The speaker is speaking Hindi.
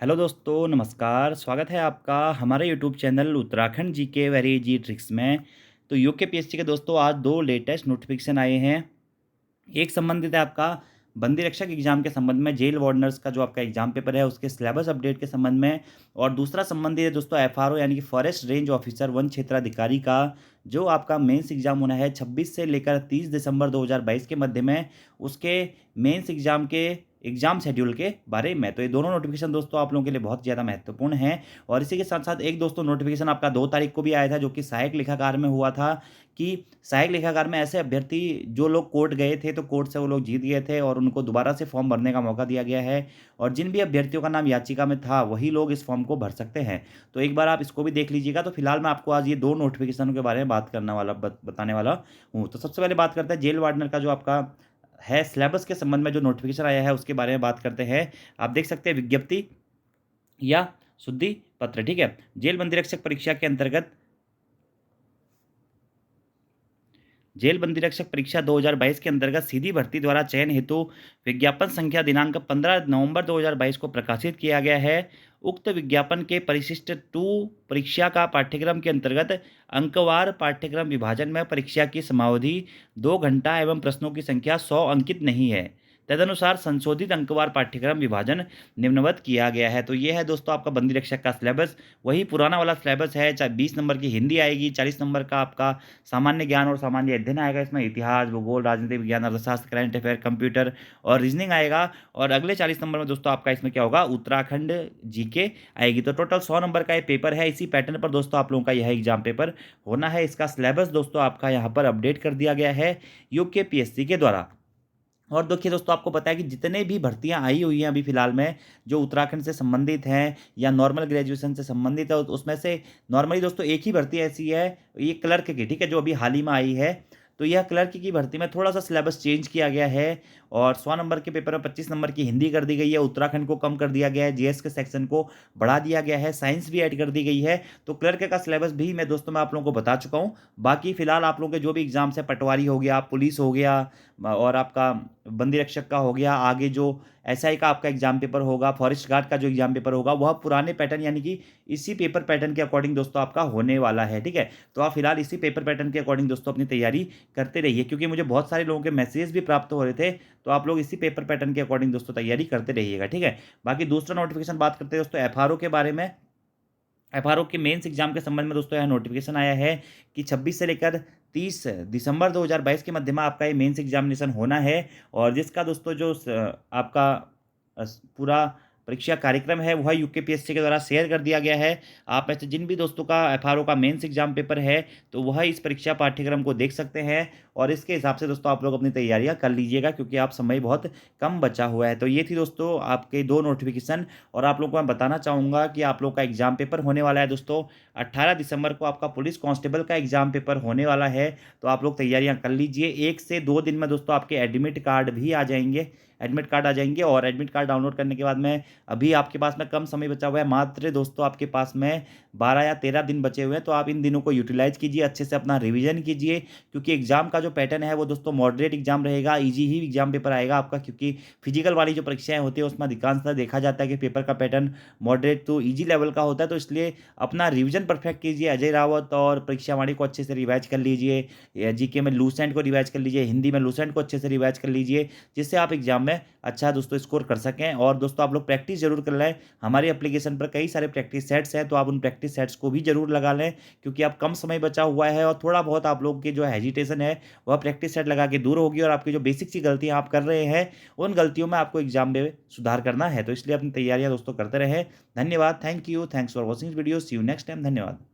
हेलो दोस्तों, नमस्कार। स्वागत है आपका हमारे YouTube channel Uttarakhand GK very easy tricks में। तो यूकेपीएससी के दोस्तों आज 2 लेटेस्ट नोटिफिकेशन आए हैं। एक संबंधित है आपका बंदी रक्षक एग्जाम के संबंध में, जेल वार्डनर्स का जो आपका एग्जाम पेपर है उसके सिलेबस अपडेट के संबंध में। और दूसरा संबंधित है दोस्तों एफआरओ यानी कि फॉरेस्ट रेंज ऑफिसर वन क्षेत्राधिकारी का, जो आपका मेंस एग्जाम होना है 26 से लेकर 30 दिसंबर 2022 के मध्य में, उसके मेंस एग्जाम के एग्जाम शेड्यूल के बारे में। तो ये दोनों नोटिफिकेशन दोस्तों आप लोगों के लिए बहुत ज़्यादा महत्वपूर्ण हैं। और इसी के साथ साथ एक दोस्तों नोटिफिकेशन आपका 2 तारीख को भी आया था, जो कि सहायक लेखाकार में हुआ था कि सहायक लेखाकार में ऐसे अभ्यर्थी जो लोग कोर्ट गए थे तो कोर्ट से वो लोग जीत गए थे और उनको दोबारा से फॉर्म भरने का मौका दिया गया है। और जिन भी अभ्यर्थियों का नाम याचिका में था वही लोग इस फॉर्म को भर सकते हैं। तो एक बार आप इसको भी देख लीजिएगा। तो फिलहाल मैं आपको आज ये 2 नोटिफिकेशनों के बारे में बात करने वाला बताने वाला हूँ। तो सबसे पहले बात करते हैं जेल वार्डनर का, जो आपका है सिलेबस के संबंध में जो नोटिफिकेशन आया है उसके बारे में बात करते हैं। आप देख सकते हैं विज्ञप्ति या शुद्धि पत्र, ठीक है। जेल बंदी रक्षक परीक्षा के अंतर्गत जेल बंदी रक्षक परीक्षा 2022 के अंतर्गत सीधी भर्ती द्वारा चयन हेतु विज्ञापन संख्या दिनांक 15 नवंबर 2022 को प्रकाशित किया गया है। उक्त विज्ञापन के परिशिष्ट 2 परीक्षा का पाठ्यक्रम के अंतर्गत अंकवार पाठ्यक्रम विभाजन में परीक्षा की समावधि 2 घंटा एवं प्रश्नों की संख्या 100 अंकित नहीं है। तदनुसार संशोधित अंकवार पाठ्यक्रम विभाजन निम्नवत किया गया है। तो ये है दोस्तों आपका बंदी रक्षक का सिलेबस। वही पुराना वाला सिलेबस है, चाहे 20 नंबर की हिंदी आएगी, 40 नंबर का आपका सामान्य ज्ञान और सामान्य अध्ययन आएगा। इसमें इतिहास, भूगोल, राजनीति विज्ञान, अर्थशास्त्र, करंट अफेयर, कंप्यूटर और रीजनिंग आएगा। और अगले 40 नंबर में दोस्तों आपका इसमें क्या होगा, उत्तराखंड जीके आएगी। तो टोटल 100 नंबर का ये पेपर है। इसी पैटर्न पर दोस्तों आप लोगों का यह एग्जाम पेपर होना है। इसका सिलेबस दोस्तों आपका यहाँ पर अपडेट कर दिया गया है यूकेपीएससी के द्वारा। और देखिए दोस्तों, आपको पता है कि जितने भी भर्तियां आई हुई हैं अभी फिलहाल में, जो उत्तराखंड से संबंधित हैं या नॉर्मल ग्रेजुएशन से संबंधित है, उसमें से नॉर्मली दोस्तों एक ही भर्ती ऐसी है, ये क्लर्क की, ठीक है, जो अभी हाल ही में आई है। तो यह क्लर्क की भर्ती में थोड़ा सा सिलेबस चेंज किया गया है। और 100 नंबर के पेपर में 25 नंबर की हिंदी कर दी गई है, उत्तराखंड को कम कर दिया गया है, जीएस के सेक्शन को बढ़ा दिया गया है, साइंस भी ऐड कर दी गई है। तो क्लर्क का सिलेबस भी मैं आप लोगों को बता चुका हूँ। बाकी फिलहाल आप लोगों के जो भी एग्जाम्स है, पटवारी हो गया, पुलिस हो गया, और आपका बंदी रक्षक का हो गया, आगे जो एसआई का आपका एग्जाम पेपर होगा, फॉरेस्ट गार्ड का जो एग्जाम पेपर होगा, वह पुराने पैटर्न यानी कि इसी पेपर पैटर्न के अकॉर्डिंग दोस्तों आपका होने वाला है, ठीक है। तो आप फिलहाल इसी पेपर पैटर्न के अकॉर्डिंग दोस्तों अपनी तैयारी करते रहिए, क्योंकि मुझे बहुत सारे लोगों के मैसेज भी प्राप्त हो रहे थे। तो आप लोग इसी पेपर पैटर्न के अकॉर्डिंग दोस्तों तैयारी करते रहिएगा, ठीक है। बाकी दूसरा नोटिफिकेशन बात करते हैं दोस्तों एफआरओ के बारे में। एफआरओ के मेंस एग्जाम के संबंध में दोस्तों यह नोटिफिकेशन आया है कि 26 से लेकर 30 दिसंबर 2022 के मध्य में आपका ये मेंस एग्जामिनेशन होना है। और जिसका दोस्तों जो आपका पूरा परीक्षा कार्यक्रम है वह यूकेपीएससी के द्वारा शेयर कर दिया गया है। आप में से जिन भी दोस्तों का एफआरओ का मेंस एग्जाम पेपर है तो वह इस परीक्षा पाठ्यक्रम को देख सकते हैं। और इसके हिसाब से दोस्तों आप लोग अपनी तैयारियां कर लीजिएगा, क्योंकि आप समय बहुत कम बचा हुआ है। तो ये थी दोस्तों आपके 2 नोटिफिकेशन। और आप लोगों को मैं बताना चाहूँगा कि आप लोग का एग्जाम पेपर होने वाला है दोस्तों 18 दिसंबर को, आपका पुलिस कांस्टेबल का एग्जाम पेपर होने वाला है। तो आप लोग तैयारियां कर लीजिए। 1 से 2 दिन में दोस्तों आपके एडमिट कार्ड भी आ जाएंगे, एडमिट कार्ड आ जाएंगे। और एडमिट कार्ड डाउनलोड करने के बाद में अभी आपके पास में कम समय बचा हुआ है, मात्र दोस्तों आपके पास में 12 या 13 दिन बचे हुए हैं। तो आप इन दिनों को यूटिलाइज कीजिए, अच्छे से अपना रिवीजन कीजिए, क्योंकि एग्जाम का जो पैटर्न है वो दोस्तों मॉडरेट एग्जाम रहेगा, ईजी ही एग्जाम पेपर आएगा आपका। क्योंकि फिजिकल वाली जो परीक्षाएं होती है उसमें अधिकांशतः देखा जाता है कि पेपर का pattern moderate to easy level का होता है। तो इसलिए अपना रिवीजन परफेक्ट कीजिए। अजय रावत और परीक्षा वाणी को अच्छे से रिवाइज कर लीजिए, जीके में लूसेंट को रिवाइज कर लीजिए, हिंदी में लूसेंट को अच्छे से रिवाइज कर लीजिए, जिससे आप एग्जाम में अच्छा दोस्तों स्कोर कर सकें। और दोस्तों आप लोग प्रैक्टिस जरूर कर लें। हमारी एप्लीकेशन पर कई सारे प्रैक्टिस सेट्स हैं, तो आप उन प्रैक्टिस सेट्स को भी जरूर लगा लें, क्योंकि आप कम समय बचा हुआ है और थोड़ा बहुत आप लोग की जो हेजिटेशन है वह प्रैक्टिस सेट लगा के दूर होगी। और आपकी जो बेसिक सी गलतियां आप कर रहे हैं उन गलतियों में आपको एग्जाम में सुधार करना है। तो इसलिए अपनी तैयारियां दोस्तों करते रहें। धन्यवाद। Thank you. Thanks for watching video. See you next time. धन्यवाद।